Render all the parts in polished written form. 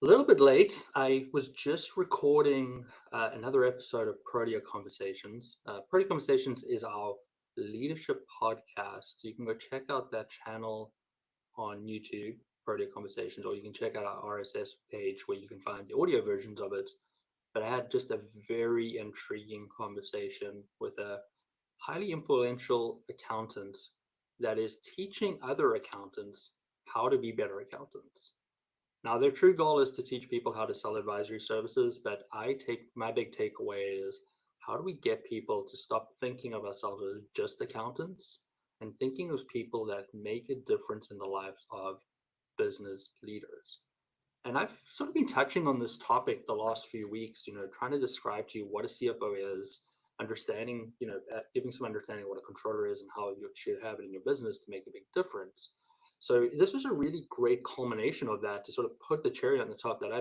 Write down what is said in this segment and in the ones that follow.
A little bit late. I was just recording another episode of Protea Conversations. Protea Conversations is our leadership podcast. So you can go check out that channel on YouTube, Protea Conversations, or you can check out our RSS page where you can find the audio versions of it. But I had just a very intriguing conversation with a highly influential accountant that is teaching other accountants how to be better accountants. Now, their true goal is to teach people how to sell advisory services, but I take my big takeaway is how do we get people to stop thinking of ourselves as just accountants and thinking of people that make a difference in the lives of business leaders? And I've sort of been touching on this topic the last few weeks, trying to describe to you what a CFO is, understanding, giving some understanding what a controller is and how you should have it in your business to make a big difference. So this was a really great culmination of that to sort of put the cherry on the top that I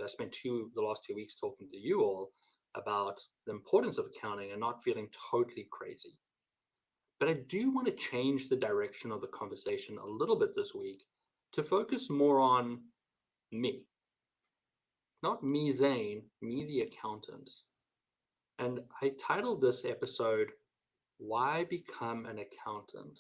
spent the last 2 weeks talking to you all about the importance of accounting and not feeling totally crazy. But I do want to change the direction of the conversation a little bit this week to focus more on me, not me, Zane, me, the accountant. And I titled this episode, Why Become an Accountant?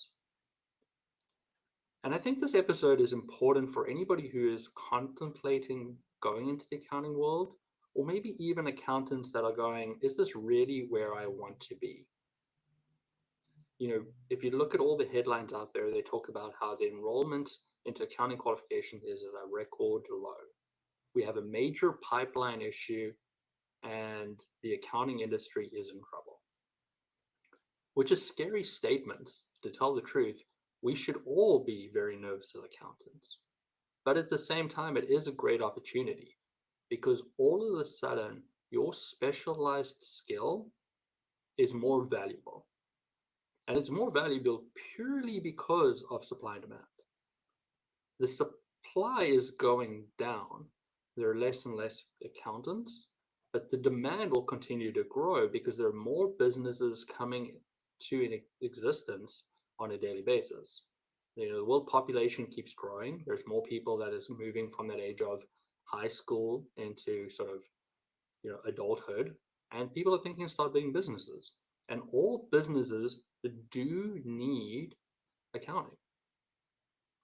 And I think this episode is important for anybody who is contemplating going into the accounting world, or maybe even accountants that are going, is this really where I want to be? If you look at all the headlines out there, they talk about how the enrollment into accounting qualification is at a record low. We have a major pipeline issue, and the accounting industry is in trouble, which is scary statements. To tell the truth, we should all be very nervous as accountants. But at the same time, it is a great opportunity because all of a sudden, your specialized skill is more valuable. And it's more valuable purely because of supply and demand. The supply is going down. There are less and less accountants, but the demand will continue to grow because there are more businesses coming to existence on a daily basis. The world population keeps growing. There's more people that is moving from that age of high school into sort of adulthood, and people are thinking of start being businesses. And all businesses do need accounting.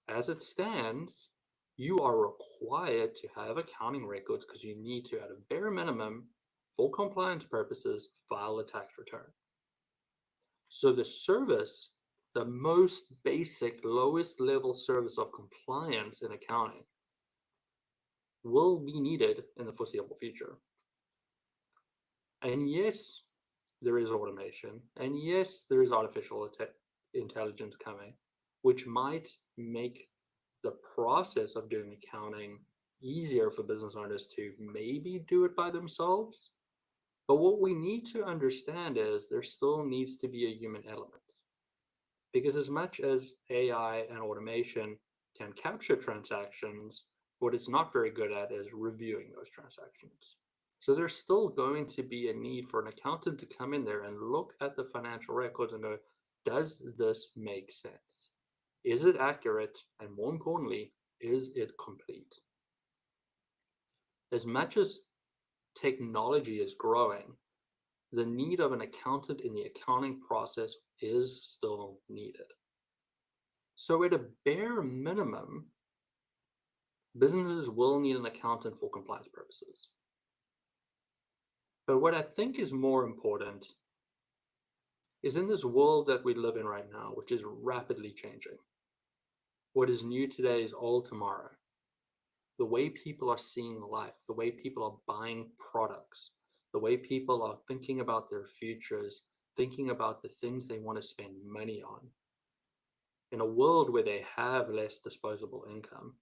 As it stands, you are required to have accounting records because you need to, at a bare minimum, for compliance purposes, file a tax return. So the service, the most basic, lowest level service of compliance in accounting will be needed in the foreseeable future. And yes, there is automation. And yes, there is artificial intelligence coming, which might make the process of doing accounting easier for business owners to maybe do it by themselves. But what we need to understand is there still needs to be a human element. Because as much as AI and automation can capture transactions, what it's not very good at is reviewing those transactions. So there's still going to be a need for an accountant to come in there and look at the financial records and go, does this make sense? Is it accurate? And more importantly, is it complete? As much as technology is growing, the need of an accountant in the accounting process is still needed. So at a bare minimum, businesses will need an accountant for compliance purposes. But what I think is more important is in this world that we live in right now, which is rapidly changing. What is new today is old tomorrow. The way people are seeing life, the way people are buying products, the way people are thinking about their futures, thinking about the things they want to spend money on. In a world where they have less disposable income,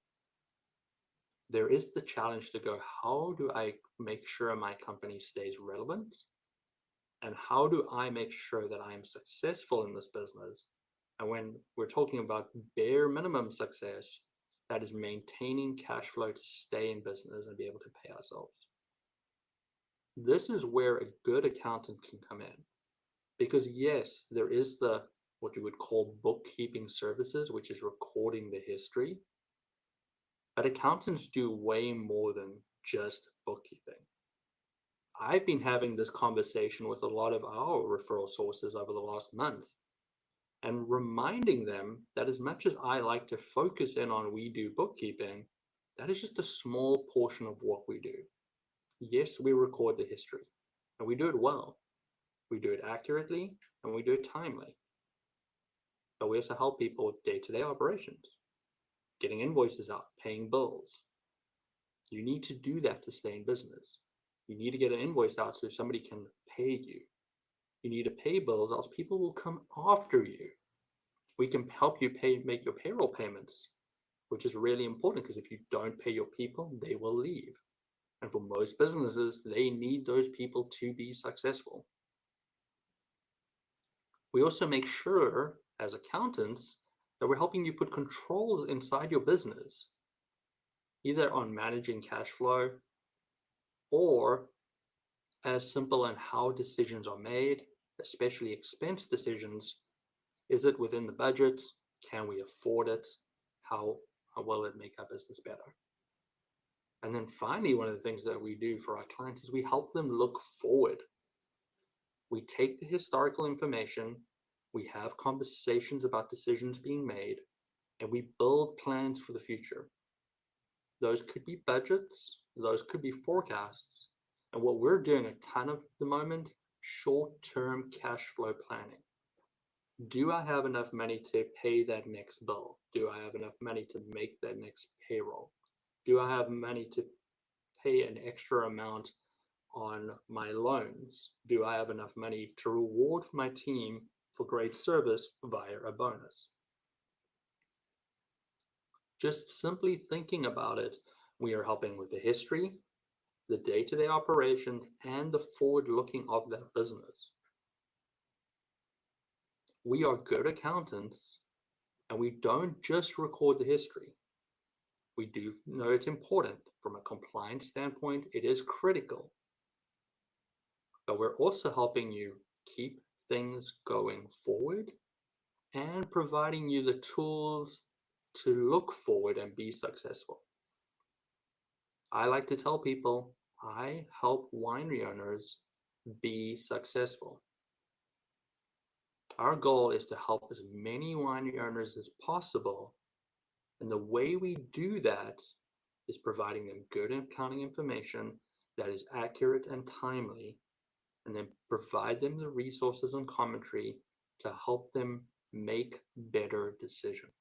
there is the challenge to go, how do I make sure my company stays relevant? And how do I make sure that I am successful in this business? And when we're talking about bare minimum success, that is maintaining cash flow to stay in business and be able to pay ourselves. This is where a good accountant can come in. Because yes, there is what you would call bookkeeping services, which is recording the history. But But accountants do way more than just bookkeeping. I've been having this conversation with a lot of our referral sources over the last month and reminding them that as much as I like to focus in on we do bookkeeping, that is just a small portion of what we do. Yes, we record the history and we do it well. We do it accurately and we do it timely. But we also help people with day-to-day operations, getting invoices out, paying bills. You need to do that to stay in business. You need to get an invoice out so somebody can pay you. You need to pay bills, else people will come after you. We can help you make your payroll payments, which is really important because if you don't pay your people, they will leave. And for most businesses, they need those people to be successful. We also make sure as accountants that we're helping you put controls inside your business, either on managing cash flow or as simple in how decisions are made, especially expense decisions. Is it within the budget? Can we afford it? How will it make our business better? And then finally, one of the things that we do for our clients is we help them look forward. We take the historical information, we have conversations about decisions being made, and we build plans for the future. Those could be budgets, those could be forecasts. And what we're doing a ton of at the moment, short-term cash flow planning. Do I have enough money to pay that next bill? Do I have enough money to make that next payroll? Do I have money to pay an extra amount on my loans? Do I have enough money to reward my team for great service via a bonus? Just simply thinking about it, we are helping with the history, the day-to-day operations, and the forward-looking of that business. We are good accountants, and we don't just record the history. We do know it's important. From a compliance standpoint, it is critical. But we're also helping you keep things going forward and providing you the tools to look forward and be successful. I like to tell people I help winery owners be successful. Our goal is to help as many winery owners as possible. And the way we do that is providing them good accounting information that is accurate and timely, and then provide them the resources and commentary to help them make better decisions.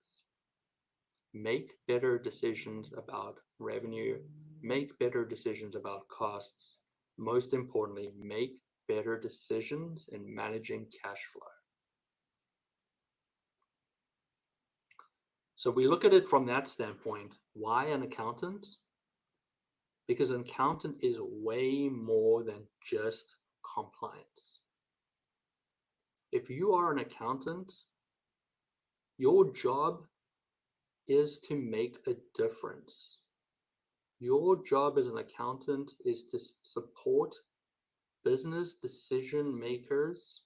Make better decisions about revenue, make better decisions about costs. Most importantly, make better decisions in managing cash flow. So we look at it from that standpoint. Why an accountant? Because an accountant is way more than just compliance. If you are an accountant, your job is to make a difference. Your job as an accountant is to support business decision makers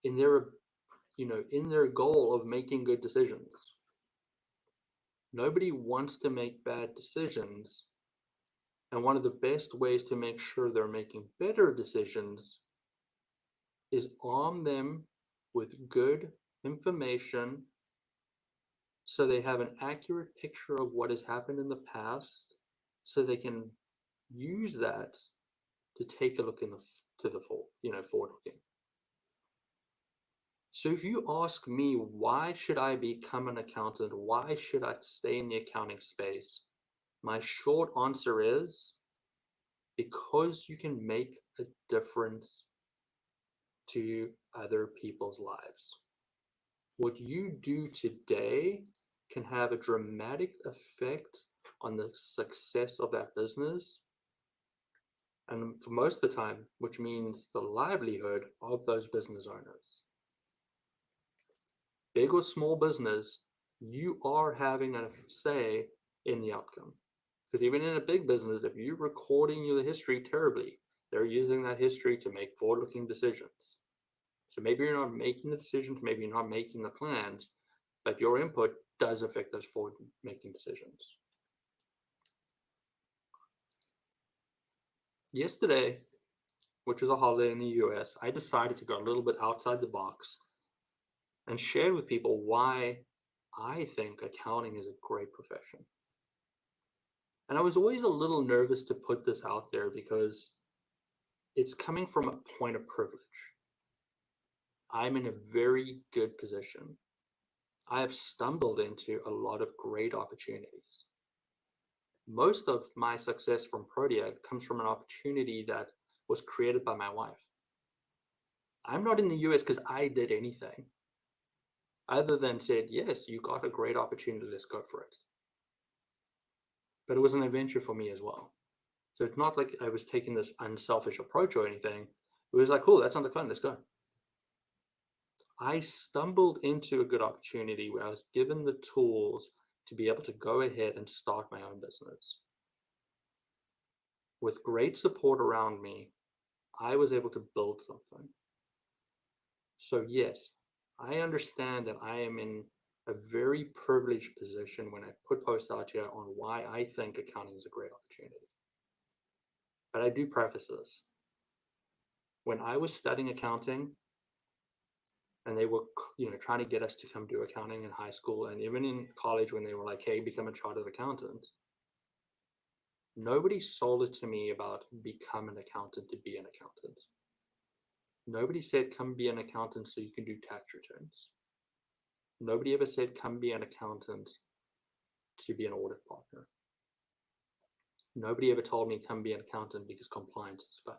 in their goal of making good decisions. Nobody wants to make bad decisions, and one of the best ways to make sure they're making better decisions is arm them with good information so they have an accurate picture of what has happened in the past, so they can use that to take a look forward looking. So if you ask me, why should I become an accountant? Why should I stay in the accounting space? My short answer is because you can make a difference to other people's lives. What you do today can have a dramatic effect on the success of that business, and for most of the time, which means the livelihood of those business owners. Big or small business, you are having a say in the outcome. Because even in a big business, if you're recording the history terribly, they're using that history to make forward-looking decisions. So maybe you're not making the decisions, maybe you're not making the plans, but your input does affect those forward-making decisions. Yesterday, which was a holiday in the US, I decided to go a little bit outside the box and shared with people why I think accounting is a great profession. And I was always a little nervous to put this out there because it's coming from a point of privilege. I'm in a very good position. I have stumbled into a lot of great opportunities. Most of my success from Protea comes from an opportunity that was created by my wife. I'm not in the US because I did anything other than said, yes, you got a great opportunity, let's go for it. But it was an adventure for me as well. So it's not like I was taking this unselfish approach or anything. It was like, cool, that sounds like fun, let's go. I stumbled into a good opportunity where I was given the tools to be able to go ahead and start my own business. With great support around me, I was able to build something. So, yes, I understand that I am in a very privileged position when I put posts out here on why I think accounting is a great opportunity. But I do preface this. When I was studying accounting, and they were trying to get us to come do accounting in high school and even in college when they were like, hey, become a chartered accountant, nobody sold it to me about become an accountant to be an accountant. Nobody said come be an accountant so you can do tax returns. Nobody ever said come be an accountant to be an audit partner. Nobody ever told me come be an accountant because compliance is fun.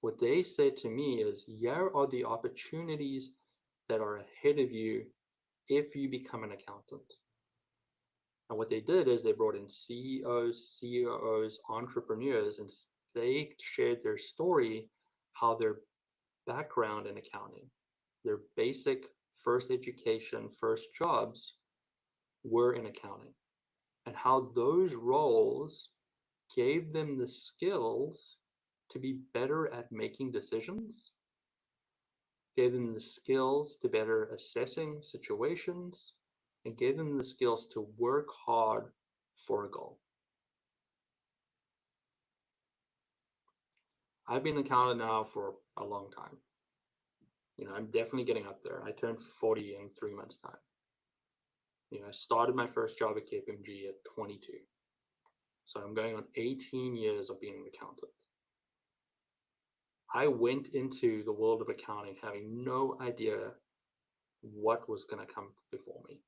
What they said to me is, here are the opportunities that are ahead of you if you become an accountant. And what they did is they brought in CEOs, COOs, entrepreneurs, and they shared their story, how their background in accounting, their basic first education, first jobs were in accounting, and how those roles gave them the skills to be better at making decisions, gave them the skills to better assessing situations, and gave them the skills to work hard for a goal. I've been an accountant now for a long time. I'm definitely getting up there. I turned 40 in 3 months' time. I started my first job at KPMG at 22. So I'm going on 18 years of being an accountant. I went into the world of accounting having no idea what was going to come before me.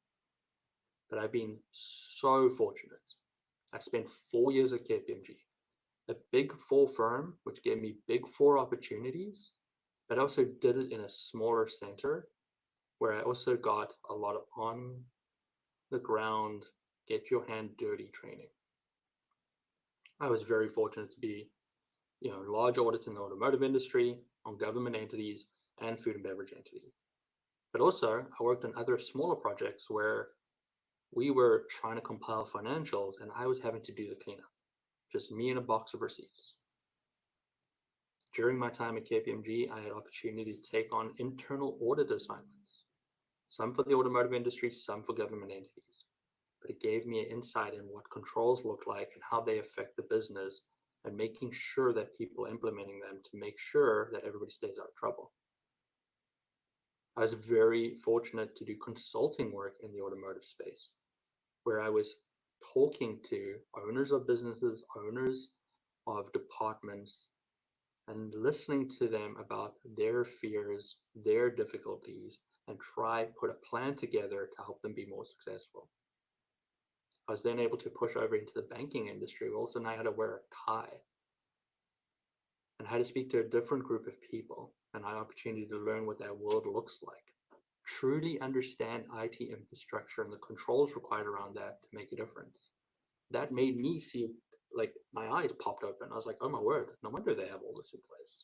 But I've been so fortunate. I spent 4 years at KPMG, a big four firm, which gave me big four opportunities, but I also did it in a smaller center where I also got a lot of on the ground, get your hand dirty training. I was very fortunate to be, large audits in the automotive industry, on government entities, and food and beverage entities. But also, I worked on other smaller projects where we were trying to compile financials and I was having to do the cleanup. Just me and a box of receipts. During my time at KPMG, I had opportunity to take on internal audit assignments, some for the automotive industry, some for government entities. But it gave me an insight in what controls look like and how they affect the business and making sure that people implementing them to make sure that everybody stays out of trouble. I was very fortunate to do consulting work in the automotive space, where I was talking to owners of businesses, owners of departments, and listening to them about their fears, their difficulties, and try put a plan together to help them be more successful. I was then able to push over into the banking industry. We also know how to wear a tie and how to speak to a different group of people, and I had opportunity to learn what that world looks like. Truly understand IT infrastructure and the controls required around that to make a difference. That made me see, like, my eyes popped open. I was like, oh my word, no wonder they have all this in place.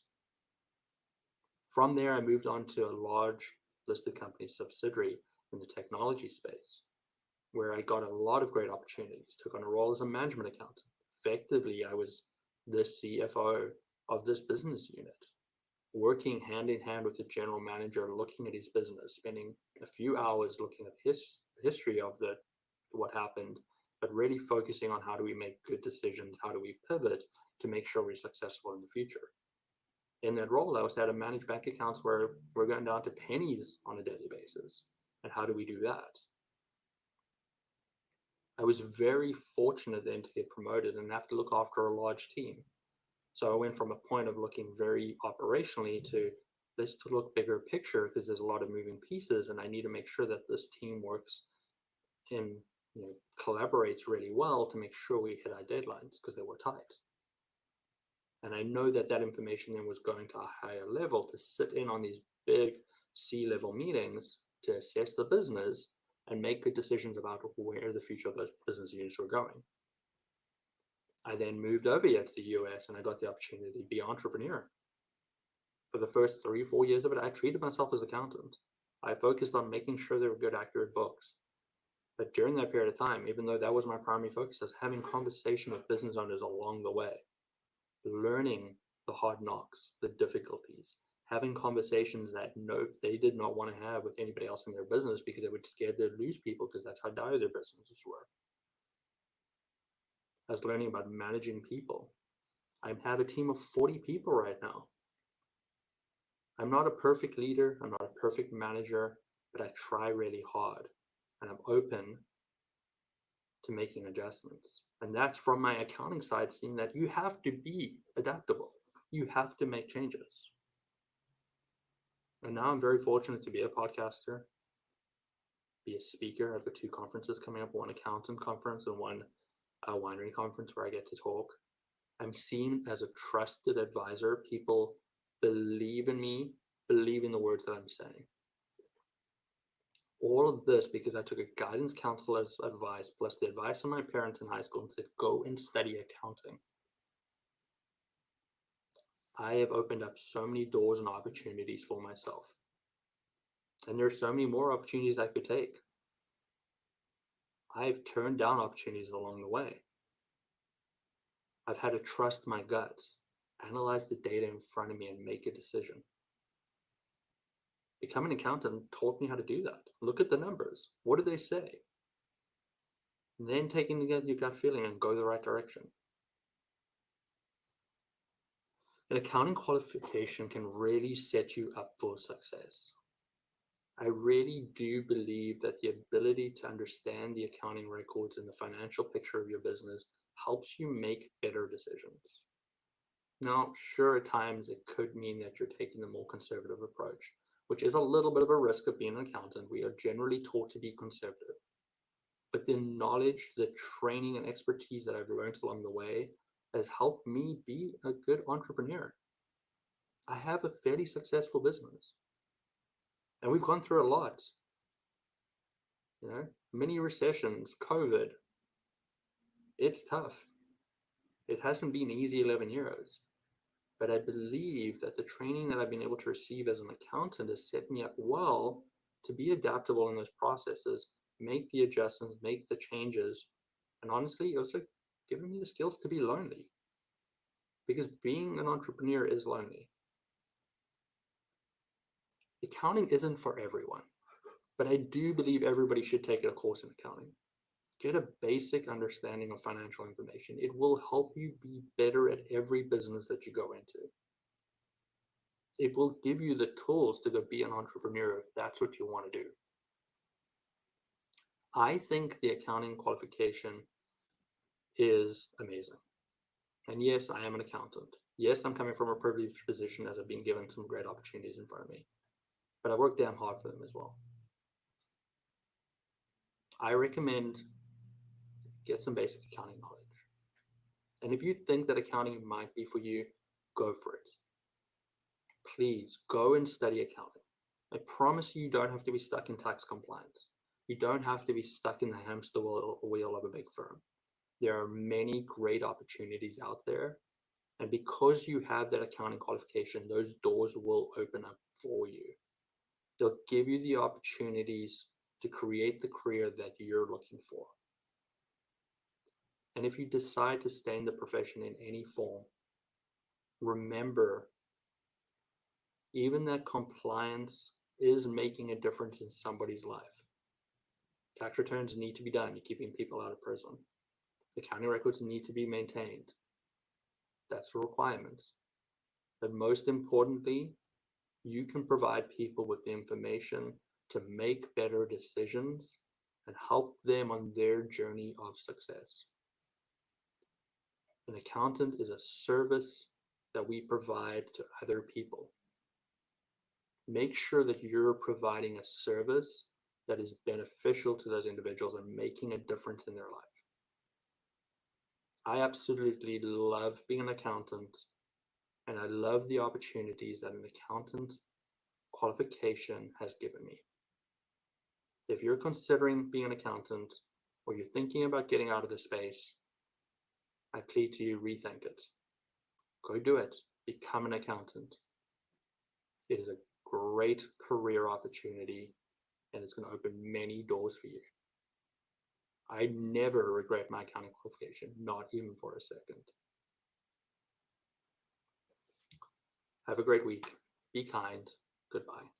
From there, I moved on to a large listed company subsidiary in the technology space, where I got a lot of great opportunities, took on a role as a management accountant. Effectively, I was the CFO of this business unit, working hand in hand with the general manager, looking at his business, spending a few hours looking at his history of what happened, but really focusing on how do we make good decisions, how do we pivot to make sure we're successful in the future. In that role, I also had to manage bank accounts where we're going down to pennies on a daily basis. And how do we do that? I was very fortunate then to get promoted and have to look after a large team. So I went from a point of looking very operationally to let's to look bigger picture because there's a lot of moving pieces and I need to make sure that this team works and collaborates really well to make sure we hit our deadlines because they were tight. And I know that that information then was going to a higher level to sit in on these big C-level meetings to assess the business and make good decisions about where the future of those business units were going. I then moved over here to the US and I got the opportunity to be an entrepreneur. For the first 3-4 years of it, I treated myself as an accountant. I focused on making sure they were good, accurate books. But during that period of time, even though that was my primary focus, I was having conversation with business owners along the way, learning the hard knocks, the difficulties, having conversations that they did not want to have with anybody else in their business because they would scared they'd lose people because that's how dire their businesses were. I was learning about managing people. I have a team of 40 people right now. I'm not a perfect leader. I'm not a perfect manager, but I try really hard and I'm open to making adjustments. And that's from my accounting side, seeing that you have to be adaptable. You have to make changes. And now I'm very fortunate to be a podcaster, be a speaker. I've got 2 conferences coming up, one accountant conference and one winery conference where I get to talk. I'm seen as a trusted advisor. People believe in me, believe in the words that I'm saying. All of this because I took a guidance counselor's advice plus the advice of my parents in high school and said, go and study accounting. I have opened up so many doors and opportunities for myself. And there's so many more opportunities I could take. I've turned down opportunities along the way. I've had to trust my guts, analyze the data in front of me, and make a decision. Becoming an accountant taught me how to do that. Look at the numbers. What do they say? And then taking your gut feeling and go the right direction. An accounting qualification can really set you up for success. I really do believe that the ability to understand the accounting records and the financial picture of your business helps you make better decisions. Now, sure, at times it could mean that you're taking the more conservative approach, which is a little bit of a risk of being an accountant. We are generally taught to be conservative. But the knowledge, the training, and expertise that I've learned along the way has helped me be a good entrepreneur. I have a fairly successful business. And we've gone through a lot. Many recessions, COVID. It's tough. It hasn't been easy 11 years. But I believe that the training that I've been able to receive as an accountant has set me up well to be adaptable in those processes, make the adjustments, make the changes, and honestly, also giving me the skills to be lonely. Because being an entrepreneur is lonely. Accounting isn't for everyone, but I do believe everybody should take a course in accounting. Get a basic understanding of financial information. It will help you be better at every business that you go into. It will give you the tools to go be an entrepreneur if that's what you want to do. I think the accounting qualification is amazing. And yes, I am an accountant. Yes, I'm coming from a privileged position as I've been given some great opportunities in front of me. But I work damn hard for them as well. I recommend get some basic accounting knowledge. And if you think that accounting might be for you, go for it. Please go and study accounting. I promise you don't have to be stuck in tax compliance. You don't have to be stuck in the hamster wheel of a big firm. There are many great opportunities out there. And because you have that accounting qualification, those doors will open up for you. They'll give you the opportunities to create the career that you're looking for. And if you decide to stay in the profession in any form, remember, even that compliance is making a difference in somebody's life. Tax returns need to be done. You're keeping people out of prison. Accounting records need to be maintained. That's a requirement. But most importantly, you can provide people with the information to make better decisions and help them on their journey of success. An accountant is a service that we provide to other people. Make sure that you're providing a service that is beneficial to those individuals and making a difference in their life. I absolutely love being an accountant, and I love the opportunities that an accountant qualification has given me. If you're considering being an accountant or you're thinking about getting out of this space, I plead to you, rethink it. Go do it. Become an accountant. It is a great career opportunity and it's going to open many doors for you. I never regret my accounting qualification, not even for a second. Have a great week. Be kind. Goodbye.